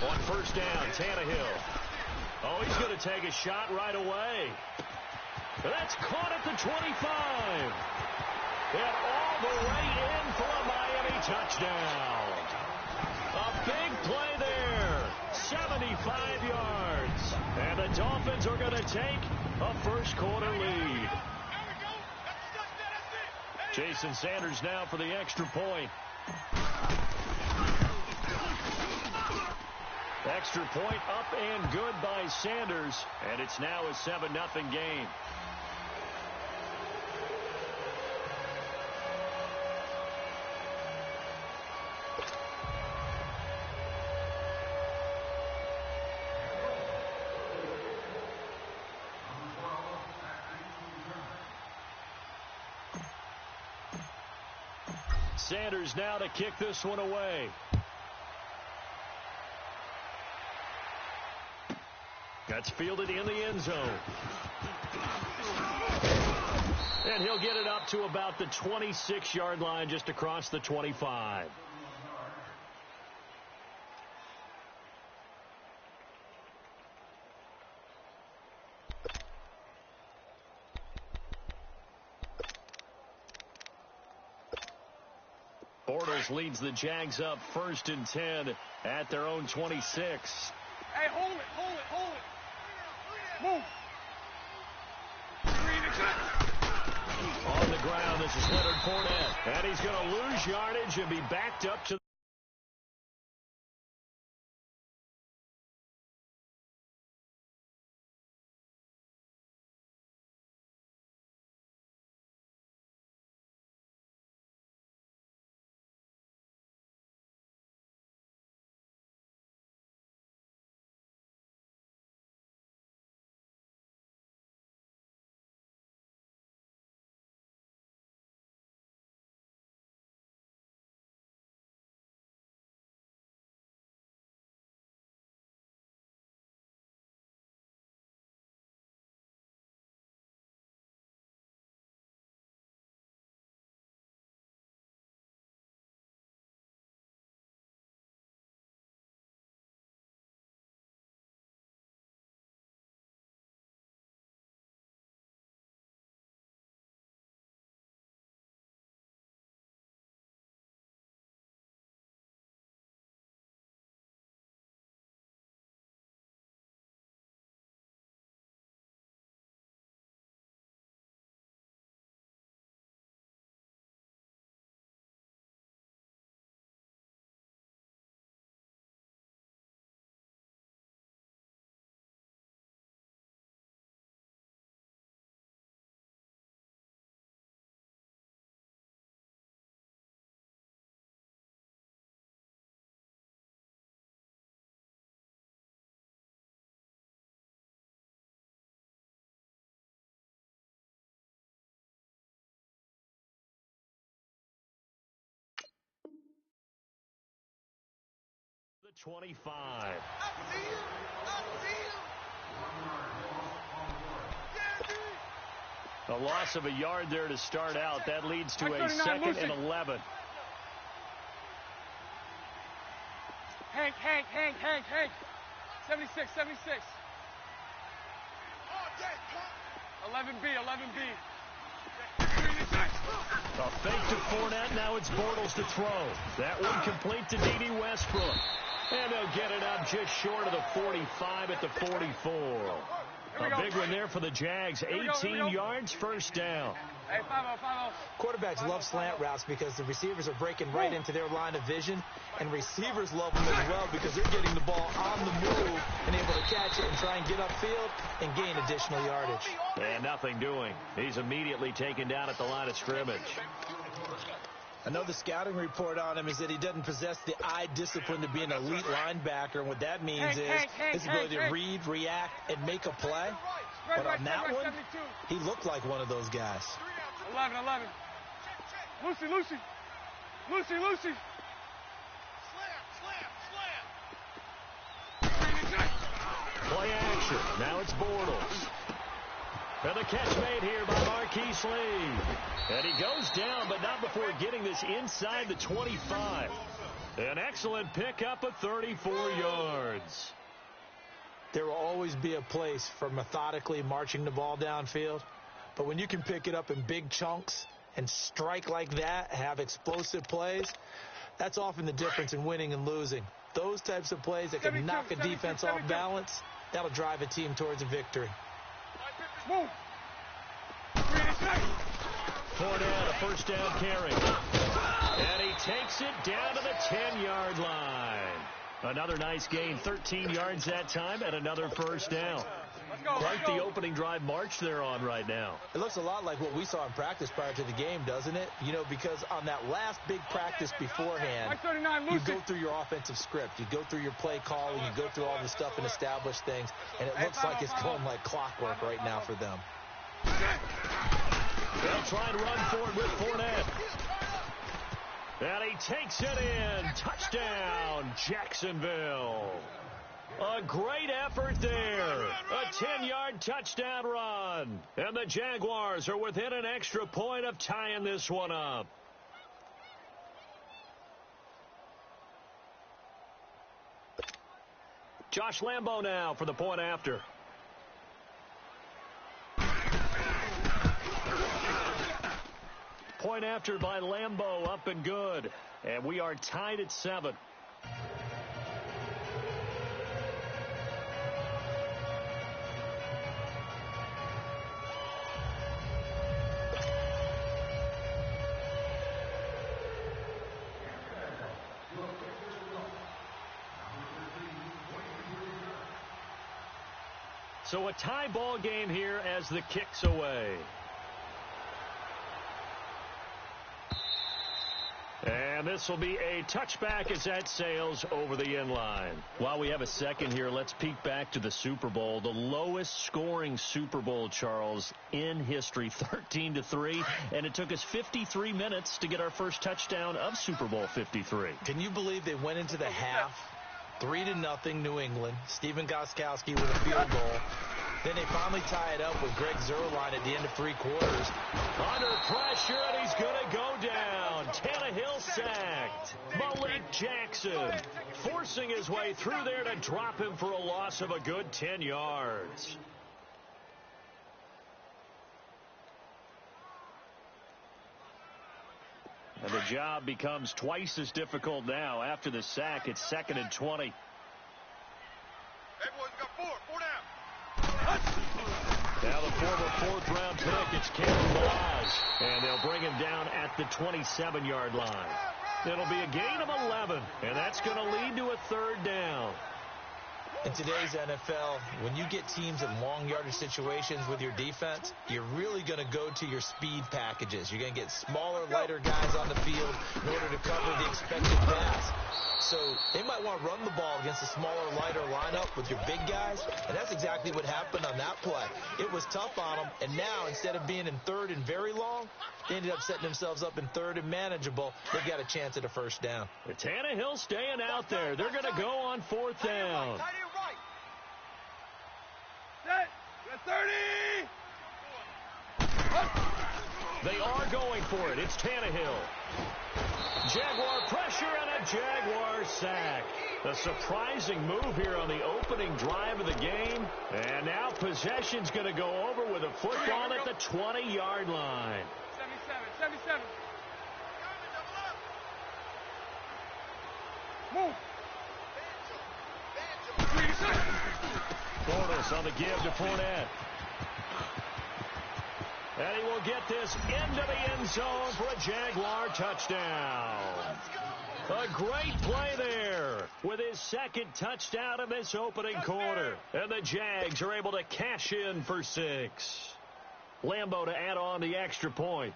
On first down, Tannehill. Oh, he's going to take a shot right away. That's caught at the 25. And all the way in for a Miami touchdown. A big play there. 75 yards. And the Dolphins are going to take a first quarter lead. Jason Sanders now for the extra point. Extra point up and good by Sanders. And it's now a 7-0 game. Sanders now to kick this one away. That's fielded in the end zone. And he'll get it up to about the 26-yard line, just across the 25. Bortles leads the Jags up 1st and 10 at their own 26. Hey, hold it. Move. On the ground, this is Leonard Fournette. And he's going to lose yardage and be backed up to the 25. A loss of a yard there to start out. That leads to a 2nd and 11. Hank. 76. 11B. A fake to Fournette. Now it's Bortles to throw. That one complete to D.D. Westbrook. And they'll get it up just short of the 45 at the 44. A big one there for the Jags. 18 yards, first down. Hey, 5-0. Quarterbacks love slant routes because the receivers are breaking right into their line of vision, and receivers love them as well because they're getting the ball on the move and able to catch it and try and get upfield and gain additional yardage. And nothing doing. He's immediately taken down at the line of scrimmage. I know the scouting report on him is that he doesn't possess the eye discipline to be an elite linebacker, and what that means is his ability to read, react, and make a play. But on that one, he looked like one of those guys. 11. Lucy. Play action. Now it's Bortles. And the catch made here by Marquise Lee. And he goes down, but not before getting this inside the 25. An excellent pickup of 34 yards. There will always be a place for methodically marching the ball downfield, but when you can pick it up in big chunks and strike like that, have explosive plays, that's often the difference in winning and losing. Those types of plays that can knock a defense off balance, that'll drive a team towards a victory. Move. Fournette, a first down carry. And he takes it down to the 10-yard line. Another nice gain, 13 yards that time, and another first down. Quite the opening drive march they're on right now. It looks a lot like what we saw in practice prior to the game, doesn't it? You know, because on that last big practice beforehand, you go through your offensive script. You go through your play calling. You go through all the stuff and establish things. And it looks like it's going like clockwork right now for them. They'll try and run forward with Fournette. And he takes it in. Touchdown, Jacksonville. A great effort there. A 10-yard touchdown run. And the Jaguars are within an extra point of tying this one up. Josh Lambo now for the point after. Point after by Lambo, up and good. And we are tied at 7. So a tie ball game here as the kick's away. And this will be a touchback as that sails over the end line. While we have a second here, let's peek back to the Super Bowl. The lowest scoring Super Bowl, Charles, in history, 13-3. And it took us 53 minutes to get our first touchdown of Super Bowl 53. Can you believe they went into the half 3-0 New England? Stephen Gostkowski with a field goal. Then they finally tie it up with Greg Zuerlein at the end of 3 quarters. Under pressure, and he's going to go down. Tannehill sacked. Malik Jackson forcing his way through there to drop him for a loss of a good 10 yards. And the job becomes twice as difficult now. After the sack, it's 2nd and 20. Everyone's got 4 down. Now the former 4th-round pick, it's Cameron Balaz. And they'll bring him down at the 27-yard line. It'll be a gain of 11, and that's going to lead to a 3rd down. In today's NFL, when you get teams in long yardage situations with your defense, you're really going to go to your speed packages. You're going to get smaller, lighter guys on the field in order to cover the expected pass. So they might want to run the ball against a smaller, lighter lineup with your big guys, and that's exactly what happened on that play. It was tough on them, and now instead of being in 3rd and very long, they ended up setting themselves up in 3rd and manageable. They've got a chance at a 1st down. Tannehill staying out there. They're going to go on 4th down. Set. 30. They are going for it. It's Tannehill. Jaguar pressure and a Jaguar sack. A surprising move here on the opening drive of the game. And now possession's going to go over with a football at the 20-yard line. 77. Move. Bortles on the give to Fournette. And he will get this into the end zone for a Jaguar touchdown. A great play there with his 2nd touchdown of this opening quarter. And the Jags are able to cash in for 6. Lambo to add on the extra point.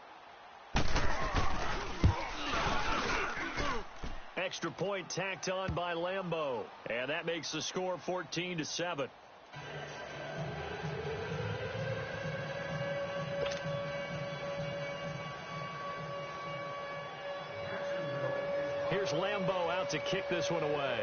Extra point tacked on by Lambo. And that makes the score 14-7. Here's Lambo out to kick this one away.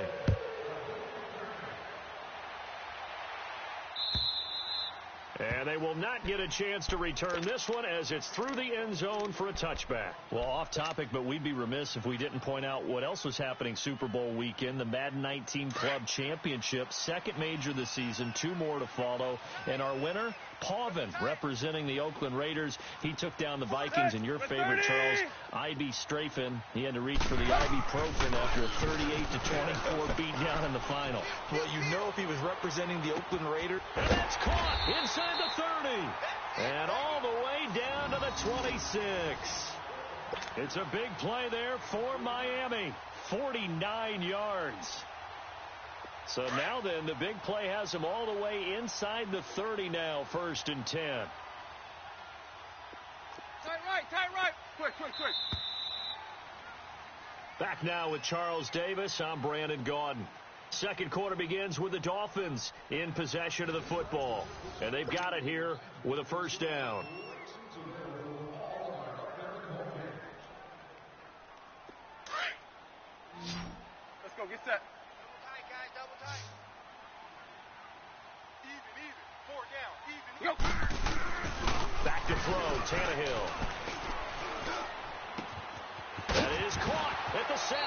And they will not get a chance to return this one as it's through the end zone for a touchback. Well, off topic, but we'd be remiss if we didn't point out what else was happening Super Bowl weekend. The Madden 19 Club Championship, second major this season, 2 more to follow. And our winner, Pauvin, representing the Oakland Raiders. He took down the Vikings, and your favorite, Charles, Ivy Strafin. He had to reach for the ibuprofen after a 38-24 beatdown in the final. Well, you know if he was representing the Oakland Raiders. And that's caught inside the 30. And all the way down to the 26. It's a big play there for Miami. 49 yards. So now then, the big play has him all the way inside the 30 now, 1st and 10. Tight right. Quick. Back now with Charles Davis. I'm Brandon Gaudin. Second quarter begins with the Dolphins in possession of the football. And they've got it here with a first down. Let's go, get set. Double tight, guys, double tight. Even. 4 down, even. Go. Back to throw, Tannehill. That is caught at the 7.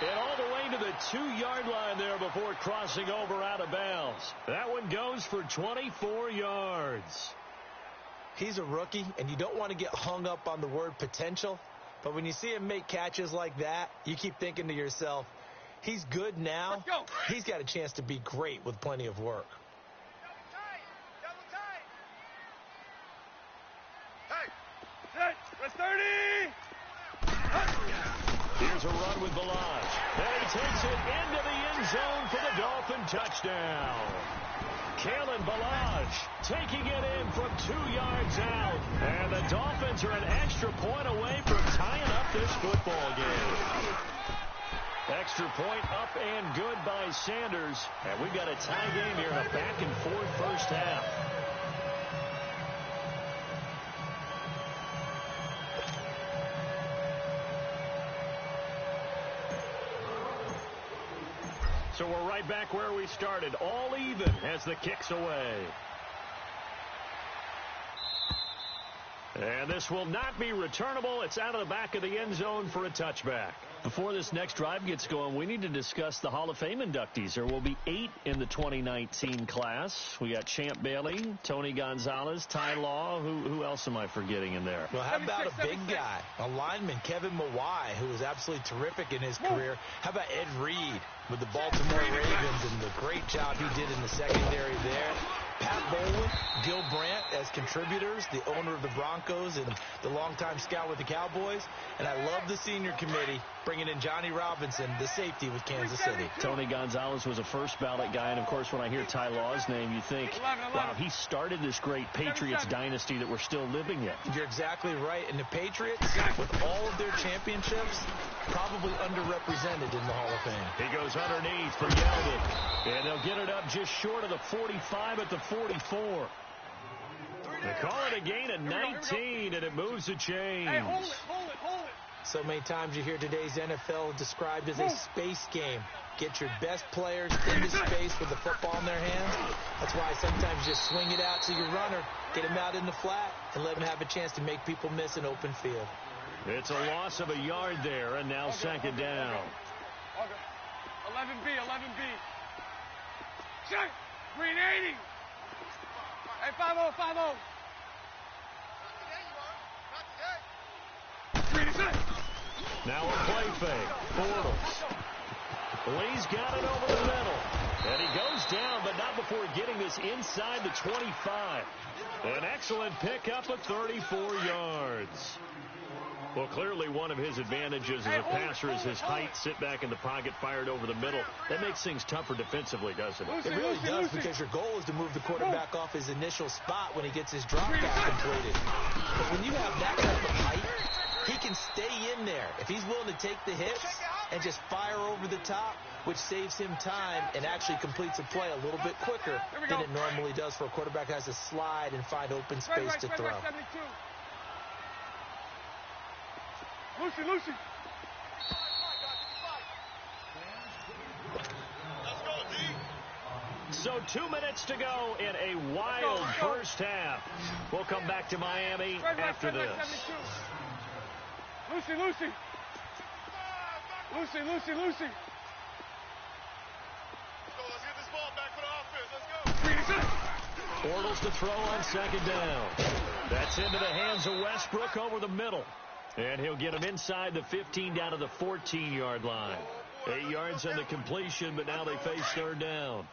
And all the way to the 2-yard line there before crossing over out of bounds. That one goes for 24 yards. He's a rookie, and you don't want to get hung up on the word potential. But when you see him make catches like that, you keep thinking to yourself, he's good now. He's got a chance to be great with plenty of work. Double tight. Hey, let's 30. Here's a run with Balaj. And he takes it into the end zone for the Dolphin touchdown. Kalen Balaj taking it in from 2 yards out. And the Dolphins are an extra point away from tying up this football game. Extra point up and good by Sanders. And we've got a tie game here in a back-and-forth first half. So we're right back where we started, all even as the kick's away. And this will not be returnable. It's out of the back of the end zone for a touchback. Before this next drive gets going, we need to discuss the Hall of Fame inductees. There will be 8 in the 2019 class. We got Champ Bailey, Tony Gonzalez, Ty Law. Who else am I forgetting in there? Well, how about a big guy, a lineman, Kevin Mawai, who was absolutely terrific in his career. How about Ed Reed with the Baltimore Ravens and the great job he did in the secondary there. Pat Bowlen, Gil Brandt as contributors, the owner of the Broncos and the longtime scout with the Cowboys. And I love the senior committee bringing in Johnny Robinson, the safety with Kansas City. Tony Gonzalez was a first ballot guy. And, of course, when I hear Ty Law's name, you think, wow, he started this great Patriots dynasty that we're still living in. You're exactly right. And the Patriots, with all of their championships, probably underrepresented in the Hall of Fame. He goes underneath for Yeldon. And they'll get it up just short of the 45 at the 44. They call it a gain of 19, and it moves the chains. Hey, hold it. So many times you hear today's NFL described as a space game. Get your best players into space with the football in their hands. That's why sometimes you just swing it out to your runner, get him out in the flat, and let him have a chance to make people miss an open field. It's a loss of a yard there, and now second down. Okay. 11B. Check. Green 80. Hey, 5-0. Now a play fake. Bortles. Lee's got it over the middle. And he goes down, but not before getting this inside the 25. An excellent pickup of 34 yards. Well, clearly one of his advantages as a passer is his height. Sit back in the pocket, fired over the middle. That makes things tougher defensively, doesn't it? It really does, because your goal is to move the quarterback off his initial spot when he gets his drop back completed. But when you have that type of height, he can stay in there. If he's willing to take the hits and just fire over the top, which saves him time and actually completes a play a little bit quicker than it normally does for a quarterback who has to slide and find open space to throw. Lucy. So 2 minutes to go in a wild first half. We'll come back to Miami after this. Lucy. Let's go, let's get this ball back for the offense. Let's go. Bortles to throw on second down. That's into the hands of Westbrook over the middle. And he'll get him inside the 15 down to the 14-yard line. 8 yards on the completion, but now they face third down.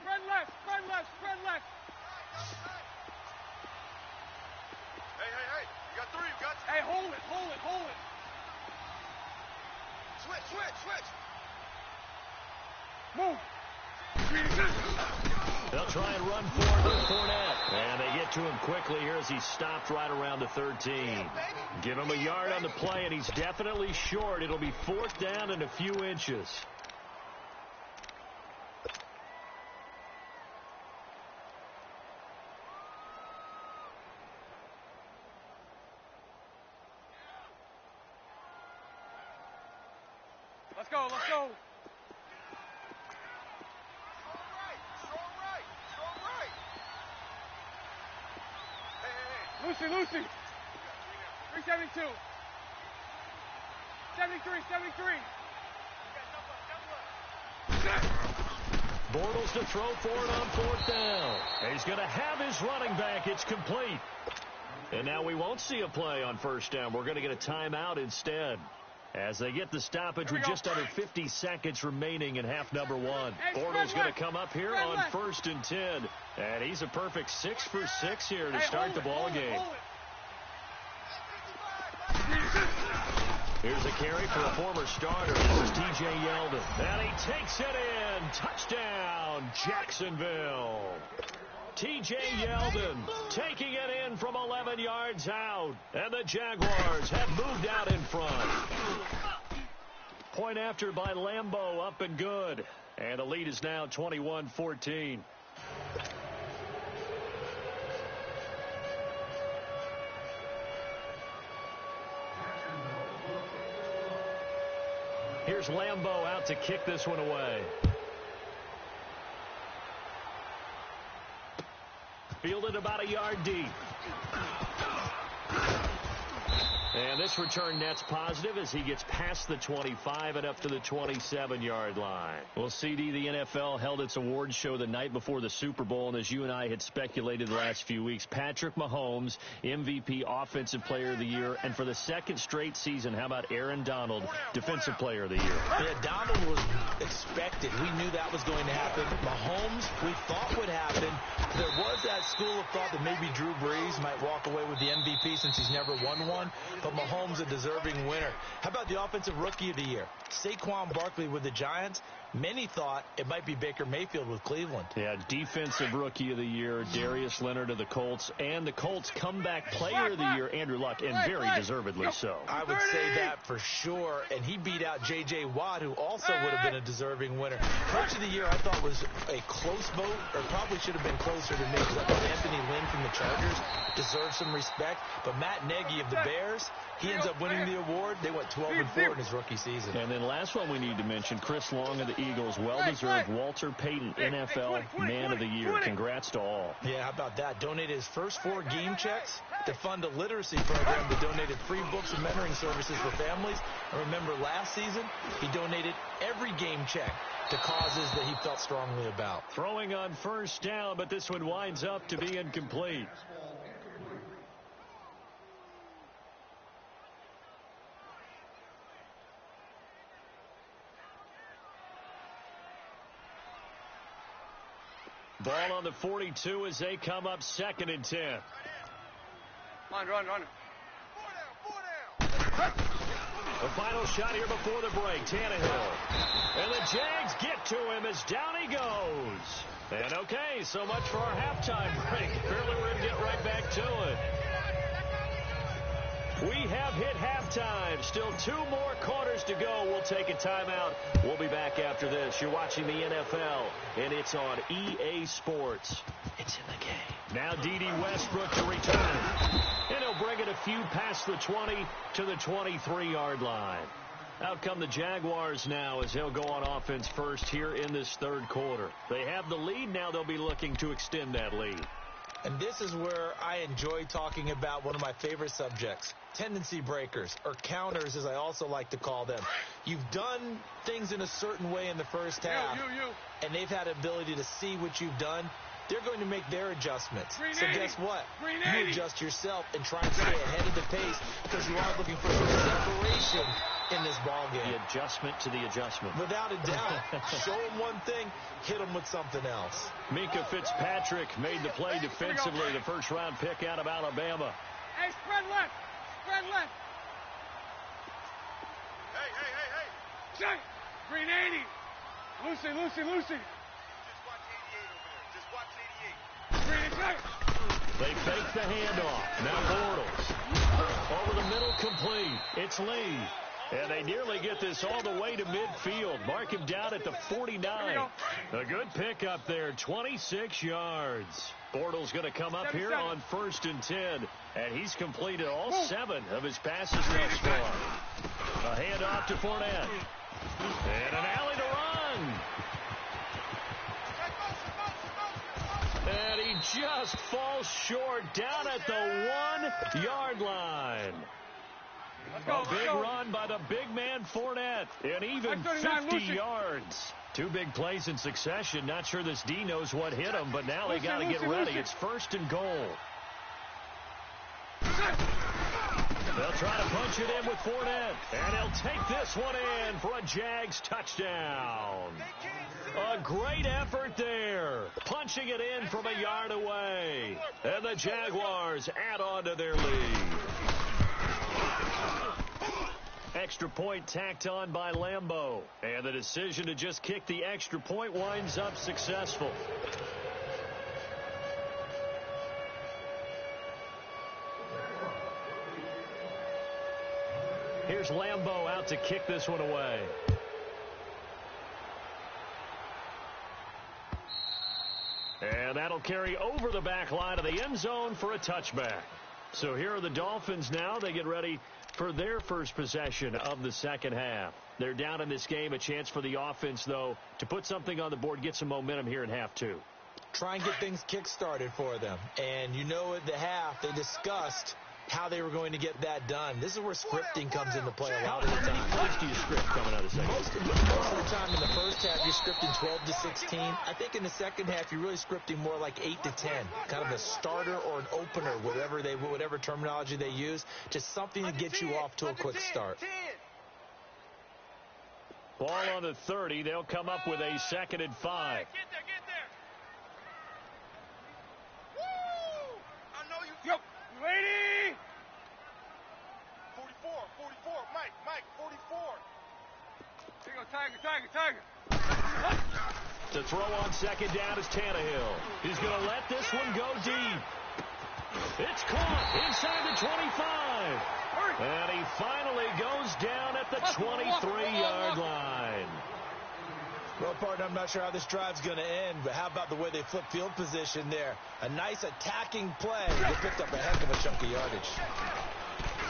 Spread left. Hey. You got 3, you got 2. Hey, hold it. Switch. Move. They'll try and run forward with Fournette. And they get to him quickly here as he's stopped right around the 13. Give him a yard on the play, and he's definitely short. It'll be 4th down and a few inches. Let's go. Strong right. Hey. Lucy. 372. 73. Bortles to throw for it on 4th down. He's going to have his running back. It's complete. And now we won't see a play on 1st down. We're going to get a timeout instead, as they get the stoppage with just under 50 seconds remaining in half number 1. Bortles going to come up here on 1st and 10. And he's a perfect 6 for 6 here to start the ball game. Here's a carry for a former starter. This is T.J. Yeldon. And he takes it in. Touchdown, Jacksonville. T.J. Yeldon taking it in from 11 yards out. And the Jaguars have moved out in front. Point after by Lambeau, up and good. And the lead is now 21-14. Here's Lambeau out to kick this one away. Fielded about a yard deep. And this return net's positive as he gets past the 25 and up to the 27-yard line. Well, CD, the NFL held its awards show the night before the Super Bowl, and as you and I had speculated the last few weeks, Patrick Mahomes, MVP, Offensive Player of the Year, and for the 2nd straight season, how about Aaron Donald, Defensive Player of the Year? Yeah, Donald was expected. We knew that was going to happen. Mahomes, we thought would happen. There was that school of thought that maybe Drew Brees might walk away with the MVP since he's never won one. But Mahomes a deserving winner. How about the Offensive Rookie of the Year? Saquon Barkley with the Giants. Many thought it might be Baker Mayfield with Cleveland. Yeah, Defensive Rookie of the Year, Darius Leonard of the Colts, and the Colts Comeback Player of the Year, Andrew Luck, and very deservedly so. I would say that for sure, and he beat out J.J. Watt, who also would have been a deserving winner. Coach of the Year, I thought, was a close vote, or probably should have been closer to me, because I thought Anthony Lynn from the Chargers deserves some respect, but Matt Nagy of the Bears, he ends up winning the award. They went 12-4 in his rookie season. And then last one we need to mention, Chris Long of the Eagles, well-deserved Walter Payton NFL Man of the Year. Congrats to all. Yeah, how about that? Donated his first 4 game checks to fund a literacy program that donated free books and mentoring services for families. And remember, last season, he donated every game check to causes that he felt strongly about. Throwing on 1st down, but this one winds up to be incomplete. Ball on the 42 as they come up 2nd and 10. Run. The final shot here before the break, Tannehill. And the Jags get to him as down he goes. And okay, so much for our halftime break. Apparently we're going to get right back to it. We have hit halftime. Still 2 more quarters to go. We'll take a timeout. We'll be back after this. You're watching the NFL, and it's on EA Sports. It's in the game. Now D.D. Westbrook to return. And he'll bring it a few past the 20 to the 23-yard line. Out come the Jaguars now as they'll go on offense first here in this third quarter. They have the lead. Now they'll be looking to extend that lead. And this is where I enjoy talking about one of my favorite subjects, tendency breakers, or counters as I also like to call them. You've done things in a certain way in the first half, and they've had the ability to see what you've done. They're going to make their adjustments. So guess what? You adjust yourself and try and stay ahead of the pace because you are looking for some separation in this ball game. The adjustment to the adjustment. Without a doubt. Show them one thing, hit them with something else. Minkah Fitzpatrick made the play defensively, the first-round pick out of Alabama. Hey, spread left. Spread left. Hey. Check. Green 80. Lucy. They fake the handoff. Now Bortles. Over the middle, complete. It's Lee. And they nearly get this all the way to midfield. Mark him down at the 49. A good pick up there, 26 yards. Bortles going to come up here on 1st and 10. And he's completed all 7 of his passes thus far. A handoff to Fournette. And an alley to run. And he just falls short down at the 1-yard line. A big run by the big man Fournette. And even 50 yards. 2 big plays in succession. Not sure this D knows what hit him, but now they got to get ready. It's 1st and goal. They'll try to punch it in with Fournette. And he'll take this one in for a Jags touchdown. A great effort there. Punching it in from a yard away. And the Jaguars add on to their lead. Extra point tacked on by Lambeau. And the decision to just kick the extra point winds up successful. Here's Lambeau out to kick this one away. And that'll carry over the back line of the end zone for a touchback. So here are the Dolphins now. They get ready for their first possession of the second half. They're down in this game. A chance for the offense, though, to put something on the board, get some momentum here in half 2. Try and get things kick-started for them. And you know at the half, they discussed how they were going to get that done. This is where scripting comes into play a lot of the time. How much do you script coming out of the second? Most of the time in the first half, you're scripting 12 to 16. I think in the second half, you're really scripting more like 8 to 10. Kind of a starter or an opener, whatever terminology they use. Just something to get you off to a quick start. Ball on the 30. They'll come up with a 2nd and 5. Get there. Woo! I know you. Yo, lady. 44. Mike, 44. Here you go, Tiger. To throw on 2nd down is Tannehill. He's going to let this one go deep. It's caught inside the 25. And he finally goes down at the 23-yard line. Well, partner, I'm not sure how this drive's going to end, but how about the way they flip field position there? A nice attacking play. They picked up a heck of a chunk of yardage.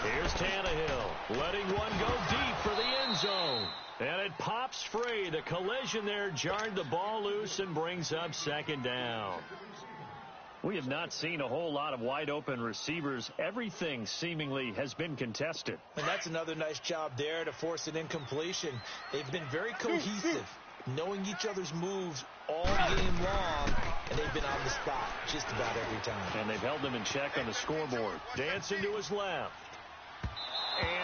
Here's Tannehill letting one go deep for the end zone. And it pops free. The collision there jarred the ball loose and brings up 2nd down. We have not seen a whole lot of wide-open receivers. Everything seemingly has been contested. And that's another nice job there to force an incompletion. They've been very cohesive, knowing each other's moves all game long, and they've been on the spot just about every time. And they've held them in check on the scoreboard. Dancing to his left.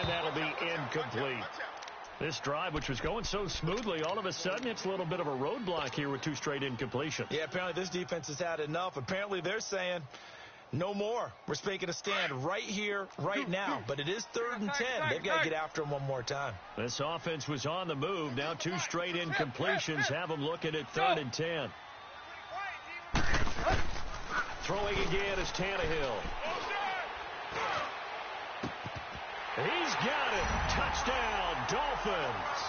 And that'll be incomplete. This drive, which was going so smoothly, all of a sudden it's a little bit of a roadblock here with 2 straight incompletions. Yeah, apparently this defense has had enough. Apparently they're saying no more. We're making a stand right here, right now. But it is 3rd and 10. They've got to get after him one more time. This offense was on the move. Now 2 straight incompletions have them looking at 3rd and 10. Throwing again is Tannehill. He's got it. Touchdown, Dolphins.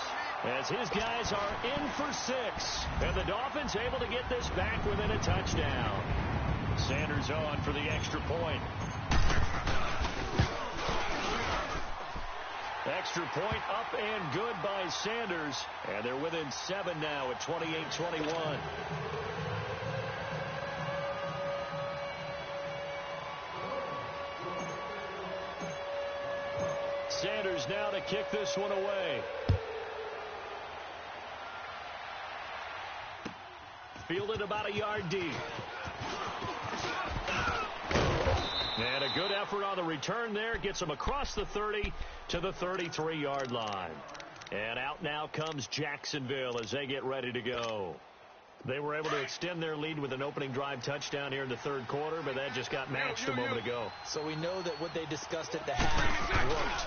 As his guys are in for 6. And the Dolphins able to get this back within a touchdown. Sanders on for the extra point. Extra point up and good by Sanders. And they're within 7 now at 28-21. Sanders now to kick this one away. Fielded about a yard deep. And a good effort on the return there. Gets him across the 30 to the 33-yard line. And out now comes Jacksonville as they get ready to go. They were able to extend their lead with an opening drive touchdown here in the third quarter, but that just got matched a moment ago. So we know that what they discussed at the half worked.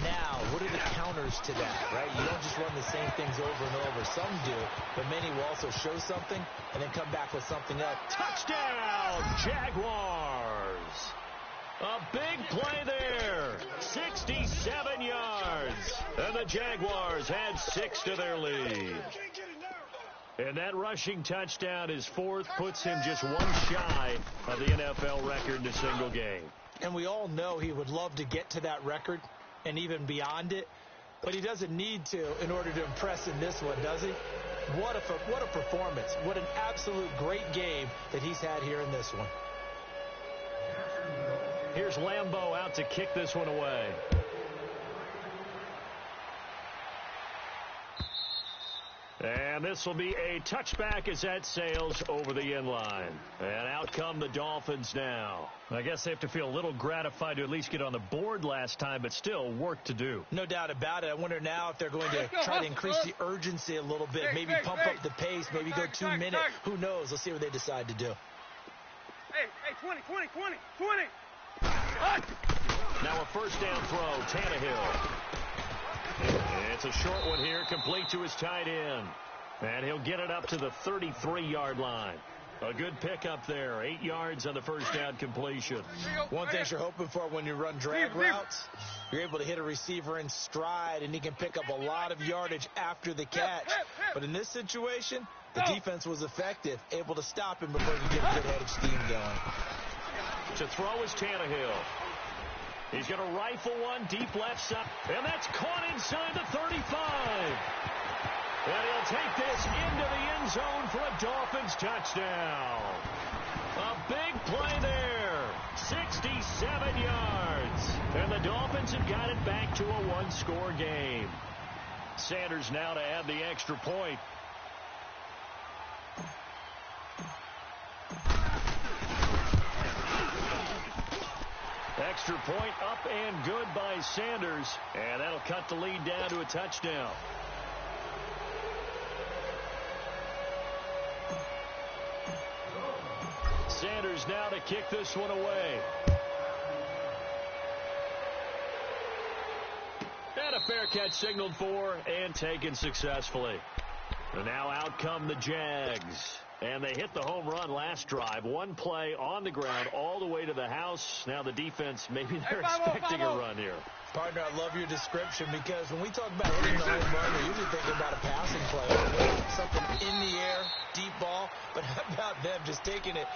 Now, what are the counters to that, right? You don't just run the same things over and over. Some do, but many will also show something and then come back with something else. Touchdown, Jaguars! A big play there. 67 yards. And the Jaguars had 6 to their lead. And that rushing touchdown, his fourth, puts him just one shy of the NFL record in a single game. And we all know he would love to get to that record and even beyond it, but he doesn't need to in order to impress in this one, does he? What a performance. What an absolute great game that he's had here in this one. Here's Lambeau out to kick this one away. And this will be a touchback as that sails over the end line. And out come the Dolphins now. I guess they have to feel a little gratified to at least get on the board last time, but still work to do. No doubt about it. I wonder now if they're going to try to increase the urgency a little bit, maybe pump up the pace, maybe go 2 minutes. Who knows? Let's see what they decide to do. Hey, 20. Now a first down throw, Tannehill. It's a short one here, complete to his tight end. And he'll get it up to the 33-yard line. A good pickup there, 8 yards on the first down completion. One thing you're hoping for when you run drag routes, you're able to hit a receiver in stride, and he can pick up a lot of yardage after the catch. But in this situation, the defense was effective, able to stop him before he could get a good-headed scheme going. To throw is Tannehill. He's going to rifle one deep left side. And that's caught inside the 35. And he'll take this into the end zone for a Dolphins touchdown. A big play there. 67 yards. And the Dolphins have got it back to a one-score game. Sanders now to add the extra point. Extra point up and good by Sanders. And that'll cut the lead down to a touchdown. Sanders now to kick this one away. And a fair catch signaled for and taken successfully. And now out come the Jags. And they hit the home run last drive. One play on the ground all the way to the house. Now the defense, maybe they're expecting a run here. Partner, I love your description because when we talk about hitting the home run, we're usually thinking about a passing play. Something in the air, deep ball. But how about them just taking it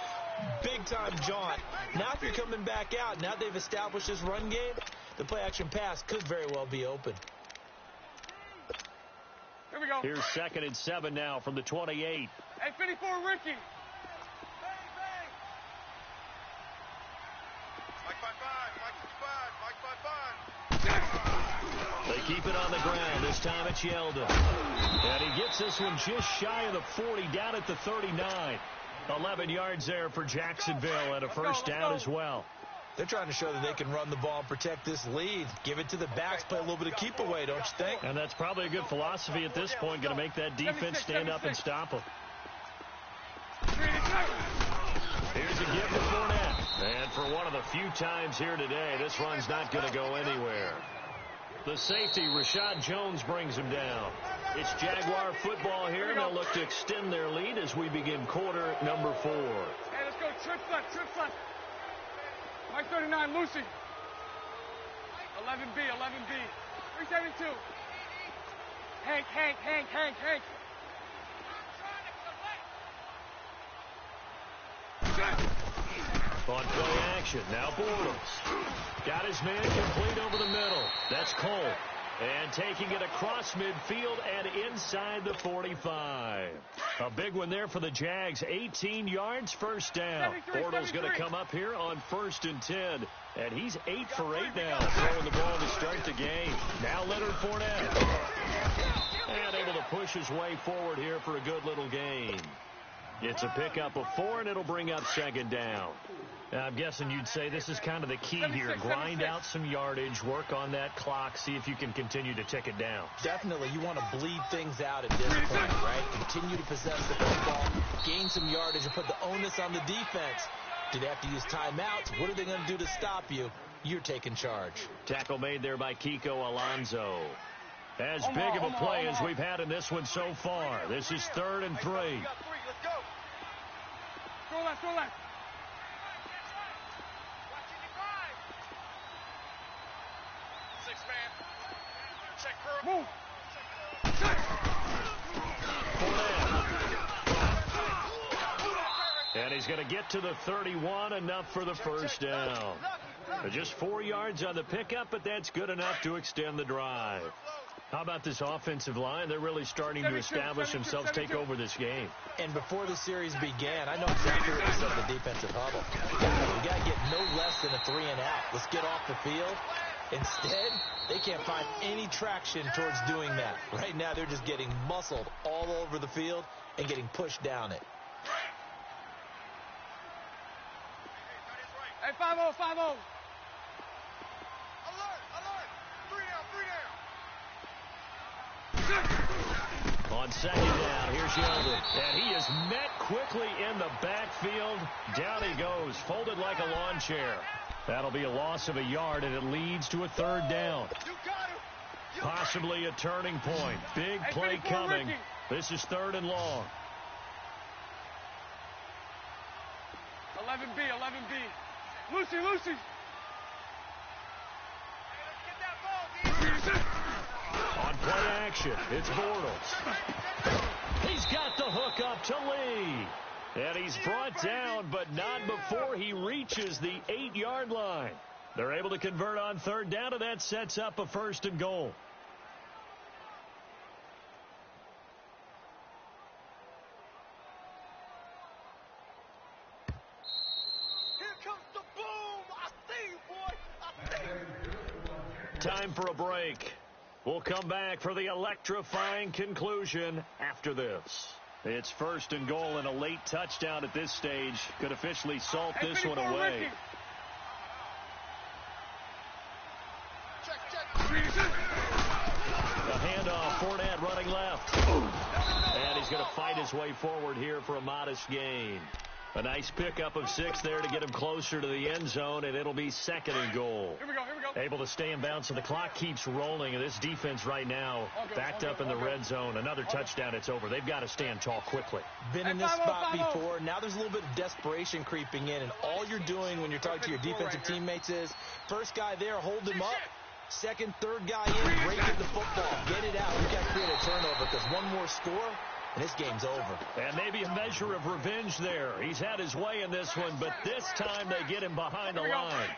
big-time jaunt? Now if you're coming back out, now they've established this run game, the play-action pass could very well be open. Here we go. Here's 2nd and 7 now from the 28. Hey, 54, Ricky. Mike 5-5. They keep it on the ground. This time it's Yeldon. And he gets this one just shy of the 40, down at the 39. 11 yards there for Jacksonville and a first down as well. They're trying to show that they can run the ball and protect this lead. Give it to the backs, play a little bit of keep away, don't you think? And that's probably a good philosophy at this point, going to make that defense stand up and stop them. Here's a give to Fournette. And for one of the few times here today, this run's not going to go anywhere. The safety, Rashad Jones, brings him down. It's Jaguar football here, and they'll look to extend their lead as we begin quarter number 4. Hey, let's go. Trip front. Mike 39, Lucy. 11B. 372. Hank. On play action, now Bortles. Got his man complete over the middle. That's Cole. And taking it across midfield and inside the 45. A big one there for the Jags. 18 yards, first down. Bortles going to come up here on 1st and 10. And he's 8 for 8 now, throwing the ball to start the game. Now Leonard Fournette. And able to push his way forward here for a good little gain. It's a pickup of 4, and it'll bring up 2nd down. I'm guessing you'd say this is kind of the key here. Grind out some yardage, work on that clock, see if you can continue to tick it down. Definitely. You want to bleed things out at this point, right? Continue to possess the football, gain some yardage, and put the onus on the defense. Do they have to use timeouts? What are they going to do to stop you? You're taking charge. Tackle made there by Kiko Alonso. As big of a play as we've had in this one so far. This is 3rd and 3. Go left, go left. Move. And he's going to get to the 31, enough for the first down. Just 4 yards on the pickup, but that's good enough to extend the drive. How about this offensive line? They're really starting to establish themselves, take over this game. And before the series began, I know exactly what they said in the defensive huddle. We got to get no less than a 3 and out. Let's get off the field. Instead, they can't find any traction towards doing that. Right now, they're just getting muscled all over the field and getting pushed down it. Hey, 5-0, 5-0. Alert, alert. 3 down. On 2nd down, here's Yeldon. And he is met quickly in the backfield. Down he goes, folded like a lawn chair. That'll be a loss of a yard, and it leads to a 3rd down. Possibly a turning point. Big play coming. This is 3rd and long. 11B, 11B. Lucy. On play action, it's Bortles. He's got the hook up to Lee. And he's brought down, but not before he reaches the 8-yard line. They're able to convert on 3rd down, and that sets up a 1st and goal. Here comes the boom. I see you, boy. Time for a break. We'll come back for the electrifying conclusion after this. It's 1st and goal, and a late touchdown at this stage could officially salt this one away. The handoff, Fournette running left. And he's going to fight his way forward here for a modest gain. A nice pickup of 6 there to get him closer to the end zone, and it'll be 2nd and goal. Here we go. Able to stay in bounds, so the clock keeps rolling, and this defense right now backed up in the red zone. Another touchdown, it's over. They've got to stand tall quickly. Been in this spot before. Now there's a little bit of desperation creeping in, and all you're doing when you're talking to your defensive teammates is, first guy there, hold him up. 2nd, 3rd guy in, break in the football. Get it out. You can't create a turnover, because one more score, and this game's over. And maybe a measure of revenge there. He's had his way in this one, but this time they get him behind the line.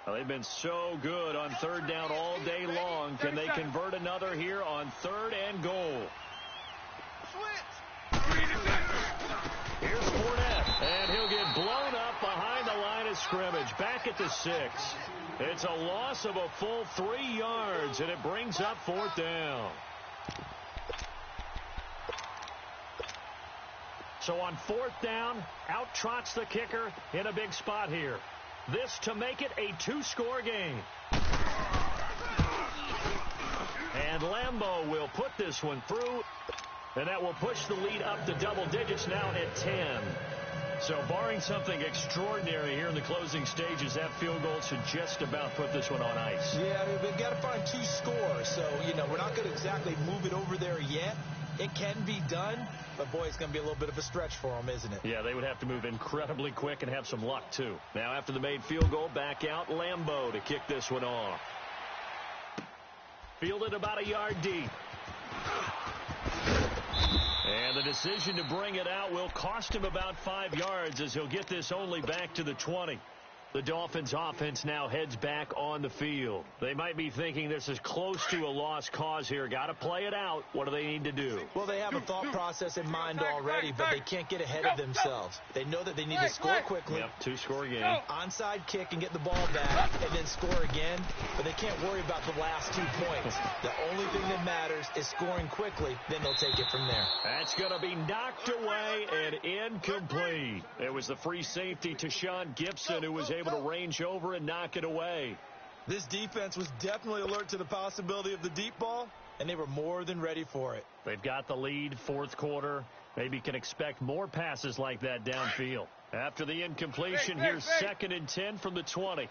Well, they've been so good on 3rd down all day long. Can they convert another here on 3rd and goal? Here's Fournette, and he'll get blown up behind the line of scrimmage. Back at the 6. It's a loss of a full 3 yards, and it brings up 4th down. So on 4th down, out trots the kicker in a big spot here. This to make it a 2-score game. And Lambeau will put this one through, and that will push the lead up to double digits now at 10. So barring something extraordinary here in the closing stages, that field goal should just about put this one on ice. Yeah, we've got to find 2 scores. So, we're not going to exactly move it over there yet. It can be done, but, boy, it's going to be a little bit of a stretch for them, isn't it? Yeah, they would have to move incredibly quick and have some luck, too. Now, after the made field goal, back out Lambeau to kick this one off. Fielded about a yard deep. And the decision to bring it out will cost him about 5 yards as he'll get this only back to the 20. The Dolphins offense now heads back on the field. They might be thinking this is close to a lost cause here. Got to play it out. What do they need to do? Well, they have a thought process in mind already, but they can't get ahead of themselves. They know that they need to score quickly. Yep, two-score game. Onside kick and get the ball back and then score again, but they can't worry about the last 2 points. The only thing that matters is scoring quickly, then they'll take it from there. That's going to be knocked away and incomplete. It was the free safety to Sean Gibson who was able to range over and knock it away. This defense was definitely alert to the possibility of the deep ball, and they were more than ready for it. They've got the lead, fourth quarter. Maybe can expect more passes like that downfield. After the incompletion, here's 2nd and 10 from the 20.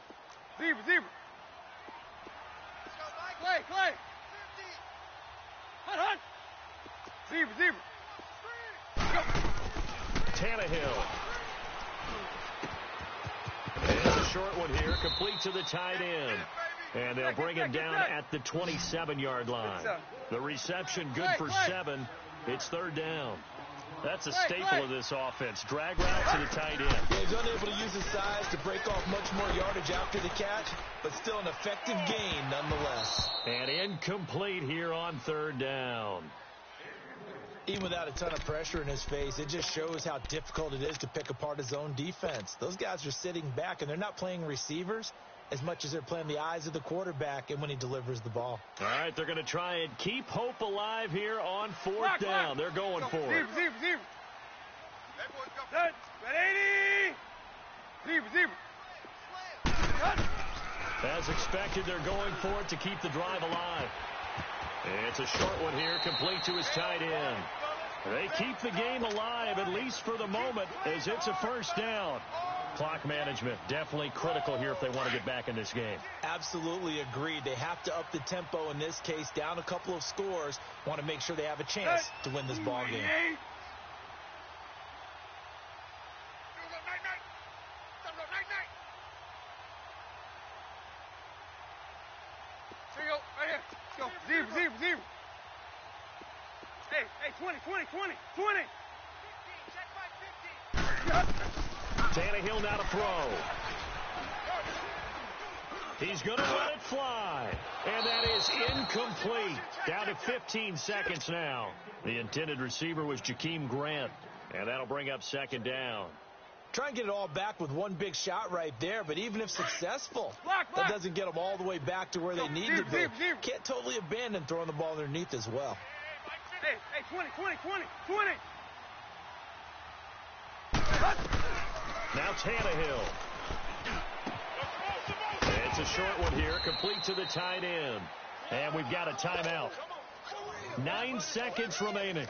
Zebra. Clay. Hunt. Zebra. Tannehill. It's a short one here, complete to the tight end. And they'll bring him down at the 27-yard line. The reception good for 7. It's 3rd down. That's a staple of this offense. Drag route to the tight end. Yeah, he's unable to use his size to break off much more yardage after the catch, but still an effective gain nonetheless. And incomplete here on 3rd down. Even without a ton of pressure in his face, it just shows how difficult it is to pick apart his own defense. Those guys are sitting back, and they're not playing receivers as much as they're playing the eyes of the quarterback and when he delivers the ball. All right, they're going to try and keep hope alive here on 4th down. They're going for it. Zebra. Zebra. As expected, they're going for it to keep the drive alive. It's a short one here, complete to his tight end. They keep the game alive, at least for the moment, as it's a 1st down. Clock management definitely critical here if they want to get back in this game. Absolutely agreed. They have to up the tempo in this case, down a couple of scores. Want to make sure they have a chance to win this ball game. Zebra. Hey, 20. Tannehill now to throw. He's going to let it fly. And that is incomplete. Down to 15 seconds now. The intended receiver was Jakeem Grant. And that'll bring up 2nd down. Try and get it all back with one big shot right there, but even if successful, that doesn't get them all the way back to where they need to be. Can't totally abandon throwing the ball underneath as well. Hey, 20. Now Tannehill. It's a short one here, complete to the tight end. And we've got a timeout. 9 seconds remaining.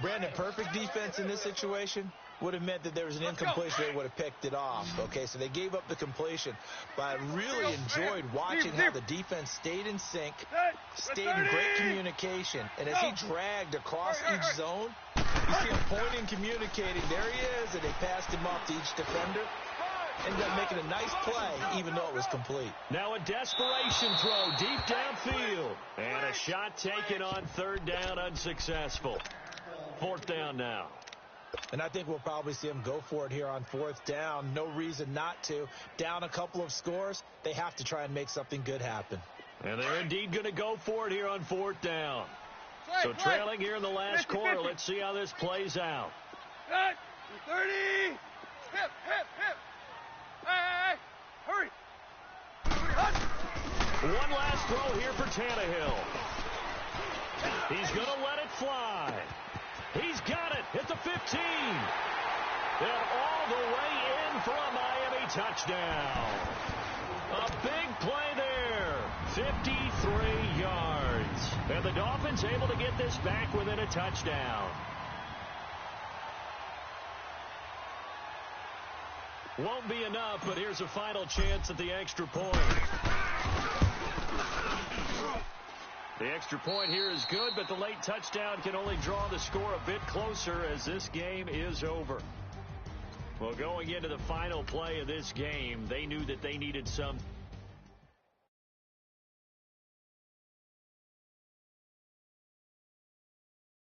Brandon, perfect defense in this situation would have meant that there was an incompletion. They would have picked it off. Okay, so they gave up the completion. But I really enjoyed watching how the defense stayed in sync, stayed in great communication. And as he dragged across each zone, you see him pointing, communicating. There he is, and they passed him off to each defender. Ended up making a nice play, even though it was complete. Now a desperation throw deep downfield. And a shot taken on 3rd down, unsuccessful. 4th down now. And I think we'll probably see them go for it here on 4th down. No reason not to. Down a couple of scores, they have to try and make something good happen. And they're indeed going to go for it here on 4th down. So trailing here in the last quarter. Let's see how this plays out. 30. Hip. Hey, hurry. One last throw here for Tannehill. He's going to let it fly. He's got it at the 15. And all the way in for a Miami touchdown. A big play there. 53 yards. And the Dolphins able to get this back within a touchdown. Won't be enough, but here's a final chance at the extra point. The extra point here is good, but the late touchdown can only draw the score a bit closer as this game is over. Well, going into the final play of this game, they knew that they needed some